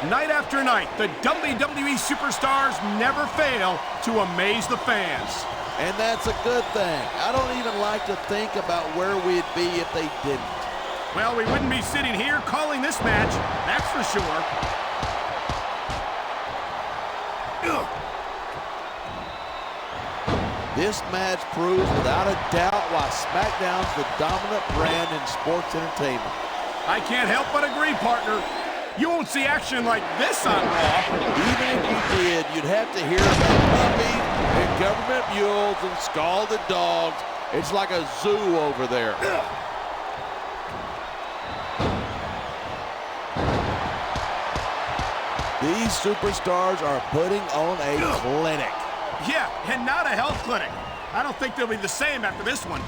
Night after night, the WWE superstars never fail to amaze the fans. And that's a good thing. I don't even like to think about where we'd be if they didn't. Well, we wouldn't be sitting here calling this match, that's for sure. Ugh. This match proves without a doubt why SmackDown's the dominant brand in sports entertainment. I can't help but agree, partner. You won't see action like this on Raw. Even if you did, you'd have to hear about puppies and government mules and scalded dogs. It's like a zoo over there. These superstars are putting on a clinic. Yeah, and not a health clinic. I don't think they'll be the same after this one.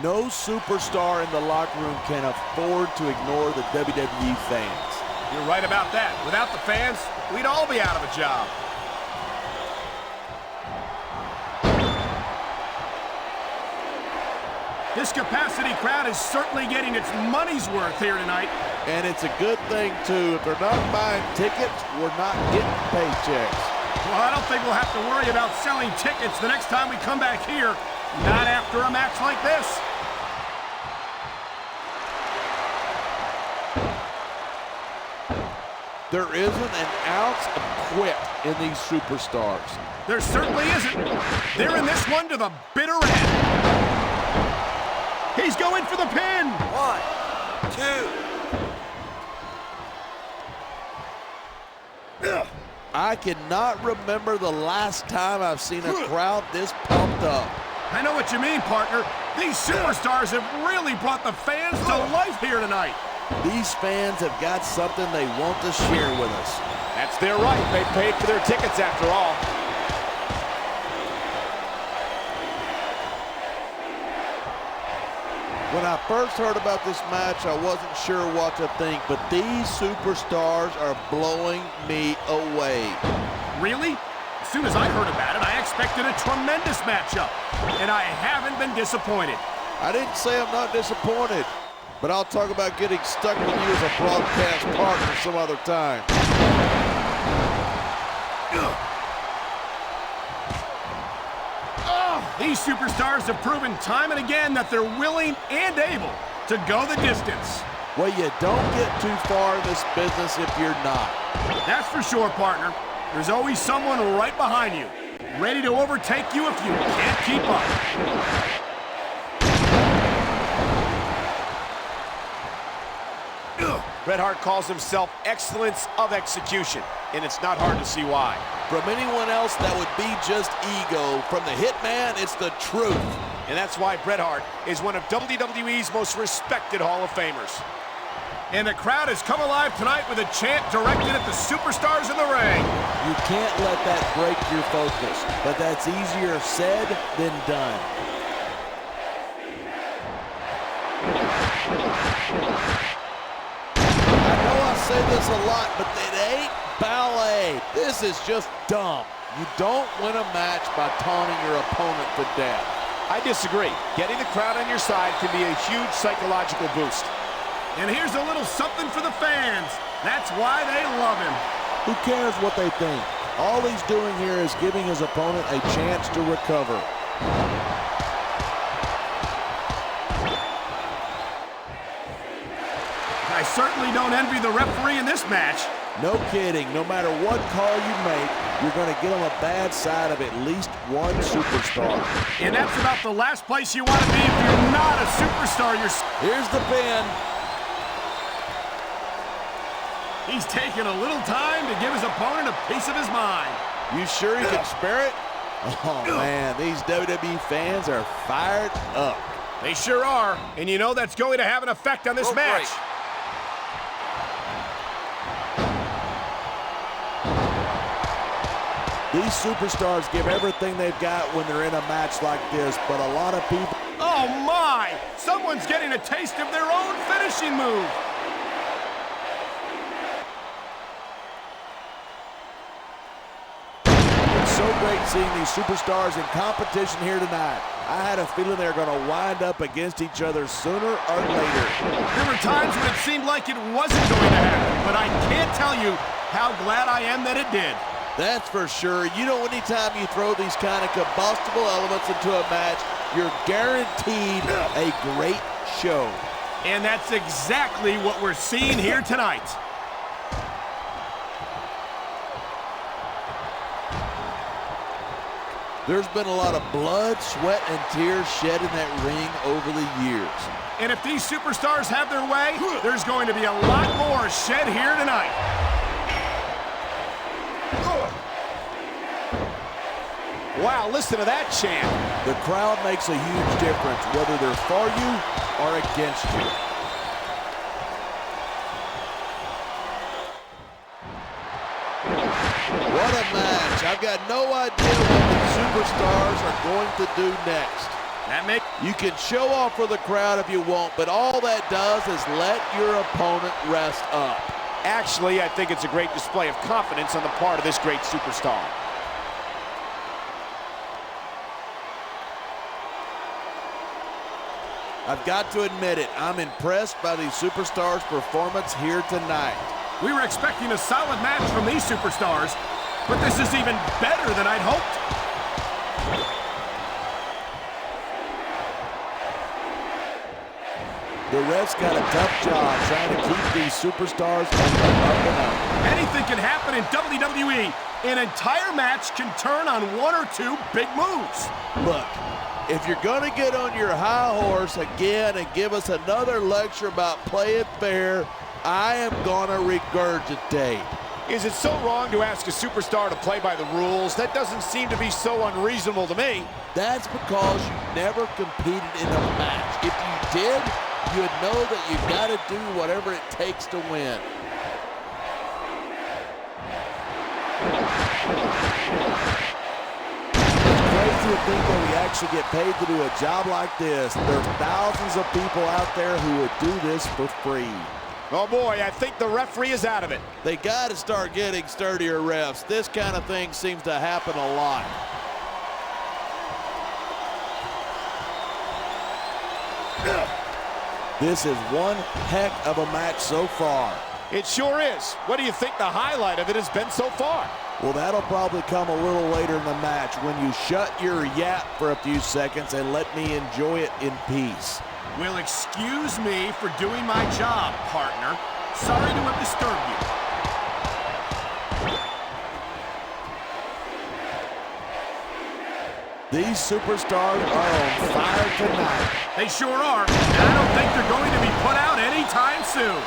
No superstar in the locker room can afford to ignore the WWE fans. You're right about that. Without the fans, we'd all be out of a job. This capacity crowd is certainly getting its money's worth here tonight. And it's a good thing, too. If they're not buying tickets, we're not getting paychecks. Well, I don't think we'll have to worry about selling tickets the next time we come back here. Not after a match like this. There isn't an ounce of quit in these superstars. There certainly isn't. They're in this one to the bitter end. He's going for the pin. 1, 2. Ugh. I cannot remember the last time I've seen a crowd this pumped up. I know what you mean, partner. These superstars have really brought the fans to life here tonight. These fans have got something they want to share with us. That's their right. They paid for their tickets after all. When I first heard about this match, I wasn't sure what to think, but these superstars are blowing me away. Really? As soon as I heard about it, I expected a tremendous matchup, and I haven't been disappointed. I didn't say I'm not disappointed, but I'll talk about getting stuck with you as a broadcast partner some other time. These superstars have proven time and again that they're willing and able to go the distance. Well, you don't get too far in this business if you're not. That's for sure, partner. There's always someone right behind you, ready to overtake you if you can't keep up. Bret Hart calls himself excellence of execution, and it's not hard to see why. From anyone else, that would be just ego. From the Hitman, it's the truth. And that's why Bret Hart is one of WWE's most respected Hall of Famers. And the crowd has come alive tonight with a chant directed at the superstars in the ring. You can't let that break your focus, but that's easier said than done. I know I say this a lot, but it ain't ballet. This is just dumb. You don't win a match by taunting your opponent to death. I disagree. Getting the crowd on your side can be a huge psychological boost. And here's a little something for the fans. That's why they love him. Who cares what they think? All he's doing here is giving his opponent a chance to recover. I certainly don't envy the referee in this match. No kidding. No matter what call you make, you're going to get on the bad side of at least one superstar. And that's about the last place you want to be if you're not a superstar. Here's the pin. He's taking a little time to give his opponent a piece of his mind. You sure you can spare it? Oh, man, these WWE fans are fired up. They sure are, and you know that's going to have an effect on this match. Break. These superstars give everything they've got when they're in a match like this, but a lot of people... Oh, my! Someone's getting a taste of their own finishing move. It's so great seeing these superstars in competition here tonight. I had a feeling they were going to wind up against each other sooner or later. There were times when it seemed like it wasn't going to happen, but I can't tell you how glad I am that it did. That's for sure. You know, anytime you throw these kind of combustible elements into a match, you're guaranteed a great show. And that's exactly what we're seeing here tonight. There's been a lot of blood, sweat, and tears shed in that ring over the years. And if these superstars have their way, there's going to be a lot more shed here tonight. Wow, listen to that chant. The crowd makes a huge difference, whether they're for you or against you. What a match. I've got no idea what the superstars are going to do next. You can show off for the crowd if you want, but all that does is let your opponent rest up. Actually, I think it's a great display of confidence on the part of this great superstar. I've got to admit it, I'm impressed by these superstars' performance here tonight. We were expecting a solid match from these superstars, but this is even better than I'd hoped. The ref's got a tough job trying to keep these superstars up and up. Anything can happen in WWE. An entire match can turn on one or two big moves. Look, if you're going to get on your high horse again and give us another lecture about playing fair, I am going to regurgitate. Is it so wrong to ask a superstar to play by the rules? That doesn't seem to be so unreasonable to me. That's because you never competed in a match. If you did, you'd know that you got to do whatever it takes to win. To think that we actually get paid to do a job like this. There's thousands of people out there who would do this for free. Oh boy, I think the referee is out of it. They got to start getting sturdier refs. This kind of thing seems to happen a lot. This is one heck of a match so far. It sure is. What do you think the highlight of it has been so far? Well, that'll probably come a little later in the match when you shut your yap for a few seconds and let me enjoy it in peace. Well, excuse me for doing my job, partner. Sorry to have disturbed you. These superstars are on fire tonight. They sure are, and I don't think they're going to be put out anytime soon.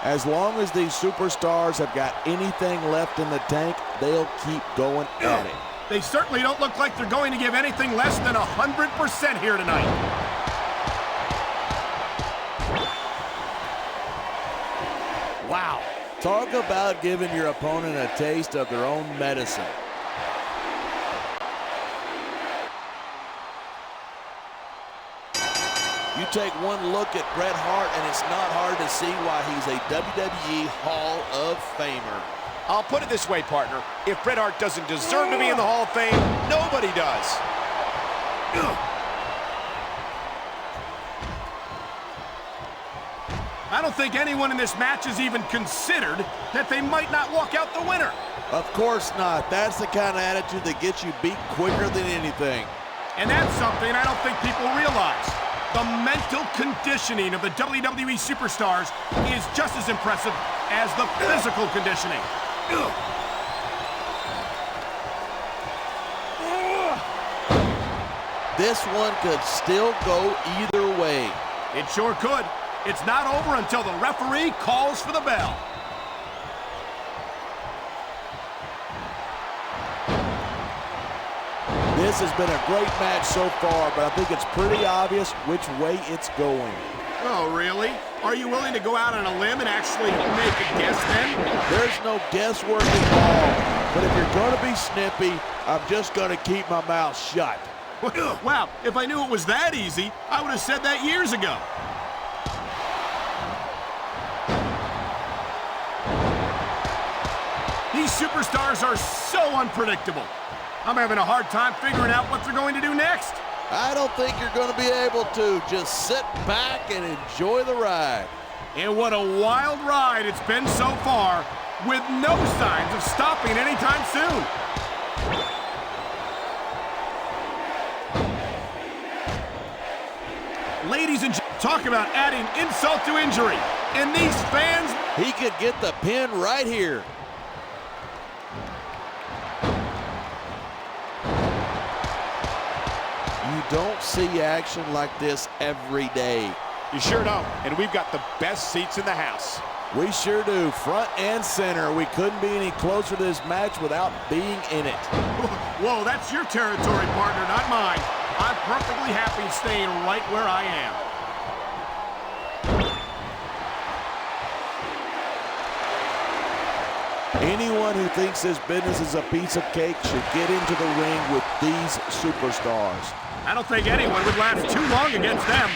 As long as these superstars have got anything left in the tank, they'll keep going at it. They certainly don't look like they're going to give anything less than 100% here tonight. Wow. Talk about giving your opponent a taste of their own medicine. You take one look at Bret Hart, and it's not hard to see why he's a WWE Hall of Famer. I'll put it this way, partner. If Bret Hart doesn't deserve to be in the Hall of Fame, nobody does. I don't think anyone in this match has even considered that they might not walk out the winner. Of course not. That's the kind of attitude that gets you beat quicker than anything. And that's something I don't think people realize. The mental conditioning of the WWE superstars is just as impressive as the physical conditioning. This one could still go either way. It sure could. It's not over until the referee calls for the bell. This has been a great match so far, but I think it's pretty obvious which way it's going. Oh, really? Are you willing to go out on a limb and actually make a guess then? There's no guesswork involved, but if you're going to be snippy, I'm just going to keep my mouth shut. Wow, if I knew it was that easy, I would have said that years ago. These superstars are so unpredictable. I'm having a hard time figuring out what they're going to do next. I don't think you're going to be able to. Just sit back and enjoy the ride. And what a wild ride it's been so far, with no signs of stopping anytime soon. Ladies and gentlemen, talk about adding insult to injury. And these fans... He could get the pin right here. You don't see action like this every day. You sure don't. And we've got the best seats in the house. We sure do, front and center. We couldn't be any closer to this match without being in it. Whoa, that's your territory, partner, not mine. I'm perfectly happy staying right where I am. Anyone who thinks this business is a piece of cake should get into the ring with these superstars. I don't think anyone would last too long against them.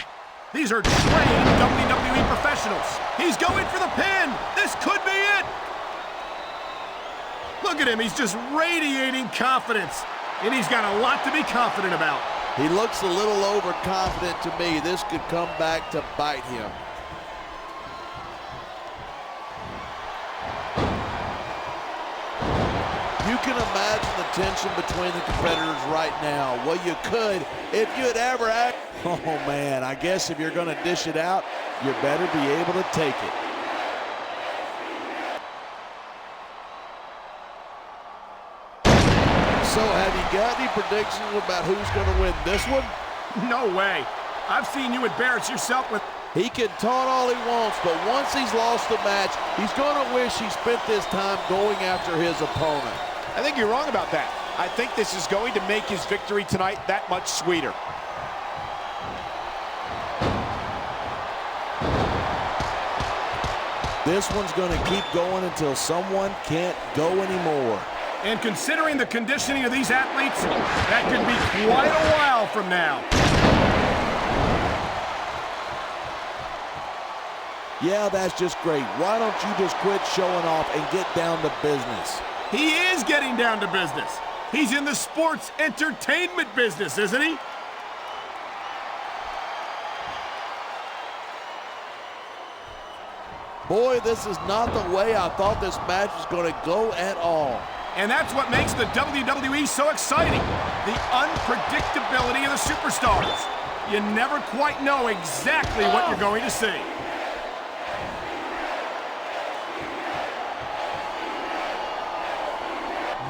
These are trained WWE professionals. He's going for the pin. This could be it. Look at him. He's just radiating confidence. And he's got a lot to be confident about. He looks a little overconfident to me. This could come back to bite him. You can imagine the tension between the competitors right now. Well, you could if you'd ever act. Oh, man, I guess if you're going to dish it out, you better be able to take it. So, have you got any predictions about who's going to win this one? No way. I've seen you embarrass yourself with... He can taunt all he wants, but once he's lost the match, he's going to wish he spent this time going after his opponent. I think you're wrong about that. I think this is going to make his victory tonight that much sweeter. This one's going to keep going until someone can't go anymore. And considering the conditioning of these athletes, that could be quite a while from now. Yeah, that's just great. Why don't you just quit showing off and get down to business? He is getting down to business. He's in the sports entertainment business, isn't he? Boy, this is not the way I thought this match was going to go at all. And that's what makes the WWE so exciting. The unpredictability of the superstars. You never quite know exactly what you're going to see.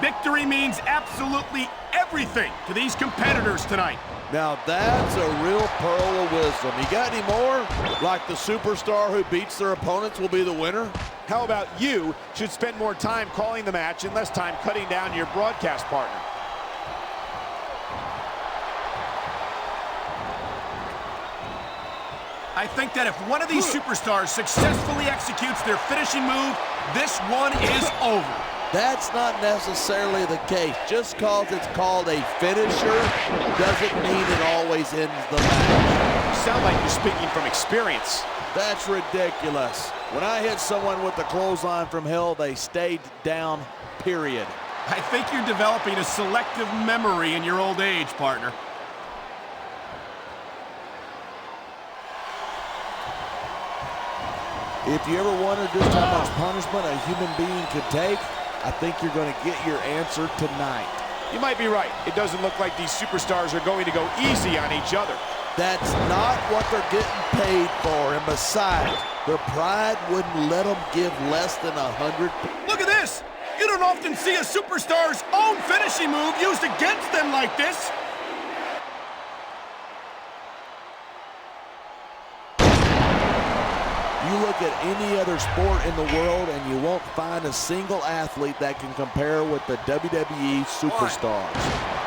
Victory means absolutely everything to these competitors tonight. Now that's a real pearl of wisdom. You got any more? Like the superstar who beats their opponents will be the winner? How about you should spend more time calling the match and less time cutting down your broadcast partner? I think that if one of these superstars successfully executes their finishing move, this one is over. That's not necessarily the case. Just because it's called a finisher doesn't mean it always ends the match. You sound like you're speaking from experience. That's ridiculous. When I hit someone with the clothesline from hell, they stayed down, period. I think you're developing a selective memory in your old age, partner. If you ever wondered just how much punishment a human being could take, I think you're going to get your answer tonight. You might be right. It doesn't look like these superstars are going to go easy on each other. That's not what they're getting paid for. And besides, their pride wouldn't let them give less than 100. Look at this. You don't often see a superstar's own finishing move used against them like this. You look at any other sport in the world and you won't find a single athlete that can compare with the WWE superstars.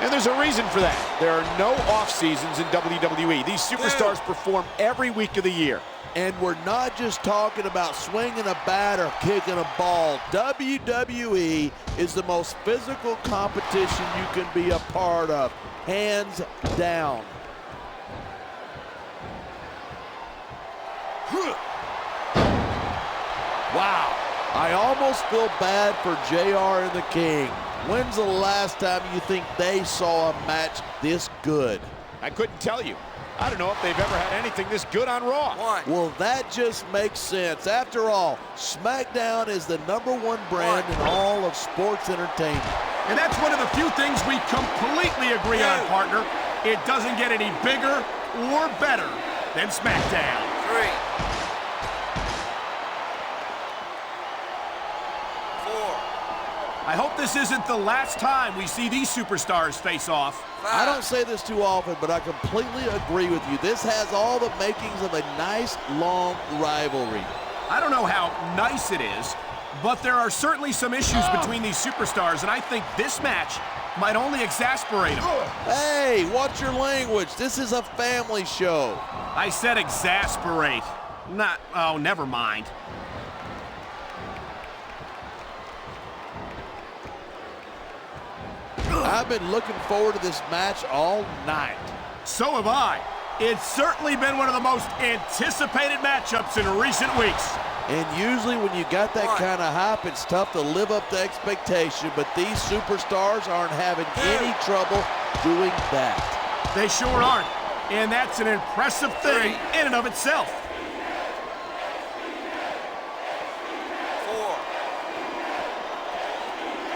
And there's a reason for that. There are no off seasons in WWE. These superstars perform every week of the year. And we're not just talking about swinging a bat or kicking a ball. WWE is the most physical competition you can be a part of, hands down. Wow. I almost feel bad for JR and the King. When's the last time you think they saw a match this good? I couldn't tell you. I don't know if they've ever had anything this good on Raw. Well, that just makes sense. After all, SmackDown is the #1 brand in all of sports entertainment. And that's one of the few things we completely agree on, partner. It doesn't get any bigger or better than SmackDown. 3, 4. I hope this isn't the last time we see these superstars face off. 5. I don't say this too often, but I completely agree with you. This has all the makings of a nice, long rivalry. I don't know how nice it is, but there are certainly some issues between these superstars, and I think this match might only exasperate them. Hey, watch your language. This is a family show. I said exasperate. Not, oh, never mind. I've been looking forward to this match all night. So have I. It's certainly been one of the most anticipated matchups in recent weeks. And usually when you got that kind of hype, it's tough to live up to expectation, but these superstars aren't having any trouble doing that. They sure aren't, and that's an impressive thing in and of itself. 4.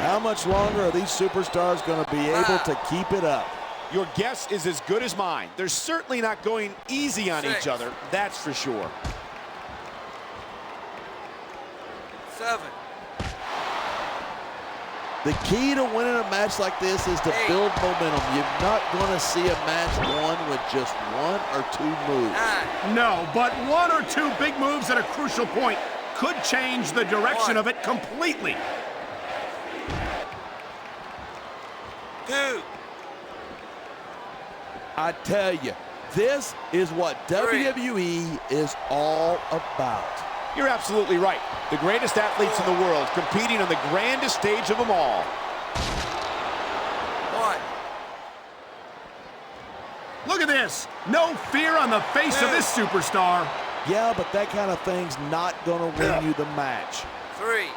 How much longer are these superstars going to be able to keep it up? Your guess is as good as mine. They're certainly not going easy on 6. each other, that's for sure. 7. The key to winning a match like this is to build momentum. You're not going to see a match won with just 1 or 2 moves. 9. No, but 1 or 2 big moves at a crucial point could change the direction of it completely. 2. I tell you, this is what WWE is all about. You're absolutely right. The greatest athletes in the world competing on the grandest stage of them all. 1. Look at this. No fear on the face of this superstar. Yeah, but that kind of thing's not going to win you the match. 3.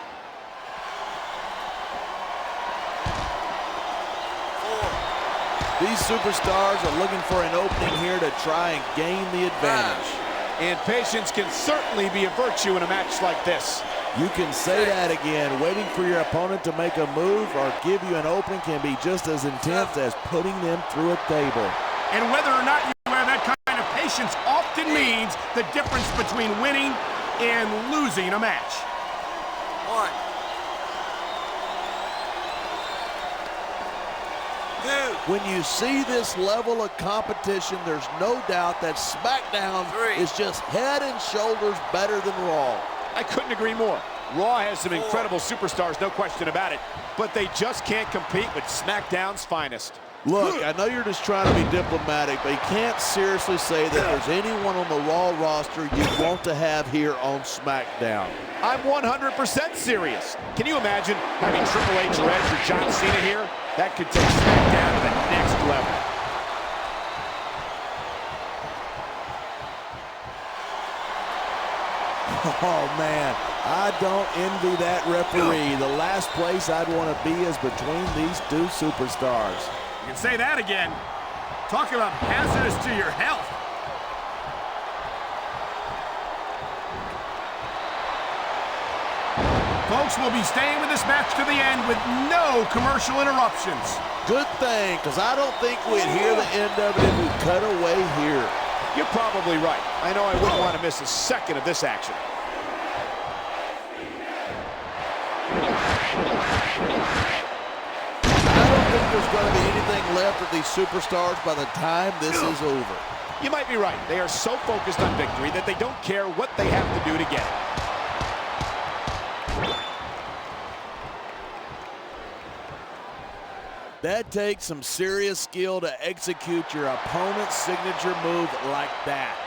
4. These superstars are looking for an opening here to try and gain the advantage. And patience can certainly be a virtue in a match like this. You can say that again. Waiting for your opponent to make a move or give you an opening can be just as intense as putting them through a table. And whether or not you have that kind of patience often means the difference between winning and losing a match. 1. 2. When you see this level of competition, there's no doubt that SmackDown 3. is just head and shoulders better than Raw. I couldn't agree more. Raw has some 4. incredible superstars, no question about it, but they just can't compete with SmackDown's finest. Look, I know you're just trying to be diplomatic, but you can't seriously say that there's anyone on the Raw roster you want to have here on SmackDown. I'm 100% serious. Can you imagine having Triple H or Edge or John Cena here? That could take SmackDown to the next level. Oh, man, I don't envy that referee. The last place I'd want to be is between these 2 superstars. You can say that again. Talk about hazardous to your health. Folks, we'll be staying with this match to the end with no commercial interruptions. Good thing, because I don't think we'd hear the end of it if we cut away here. You're probably right. I know I wouldn't want to miss a second of this action. I don't think there's going to be anything left of these superstars by the time this is over. You might be right. They are so focused on victory that they don't care what they have to do to get it. That takes some serious skill to execute your opponent's signature move like that.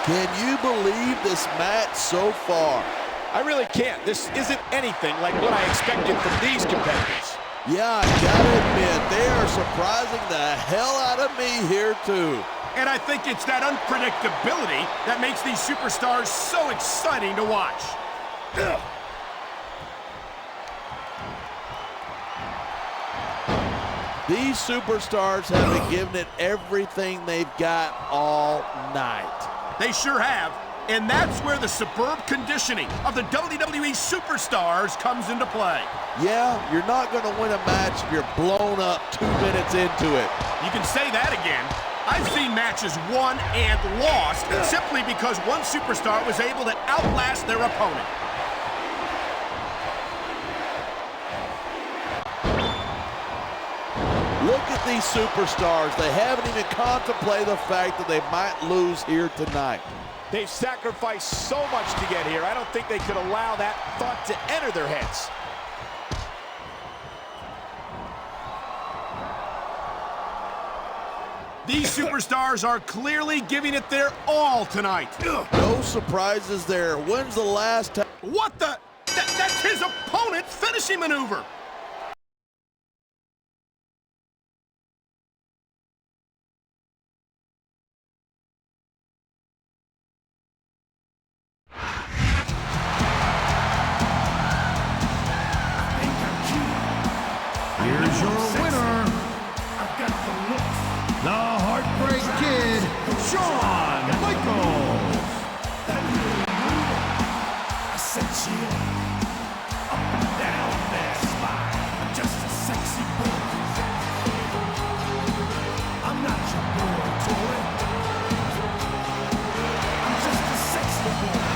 Can you believe this match so far? I really can't. This isn't anything like what I expected from these competitors. Yeah, I gotta admit, they are surprising the hell out of me here too. And I think it's that unpredictability that makes these superstars so exciting to watch. These superstars have been giving it everything they've got all night. They sure have. And that's where the superb conditioning of the WWE superstars comes into play. Yeah, you're not going to win a match if you're blown up 2 minutes into it. You can say that again. I've seen matches won and lost simply because one superstar was able to outlast their opponent. Look at these superstars. They haven't even contemplated the fact that they might lose here tonight. They've sacrificed so much to get here. I don't think they could allow that thought to enter their heads. These superstars are clearly giving it their all tonight. No surprises there. When's the last time? What the? That's his opponent's finishing maneuver. Here's your winner, the Heartbreak Kid, Shawn Michaels. I set you up and down that spine. Just a sexy boy. I'm not your boy toy. I'm just a sexy boy.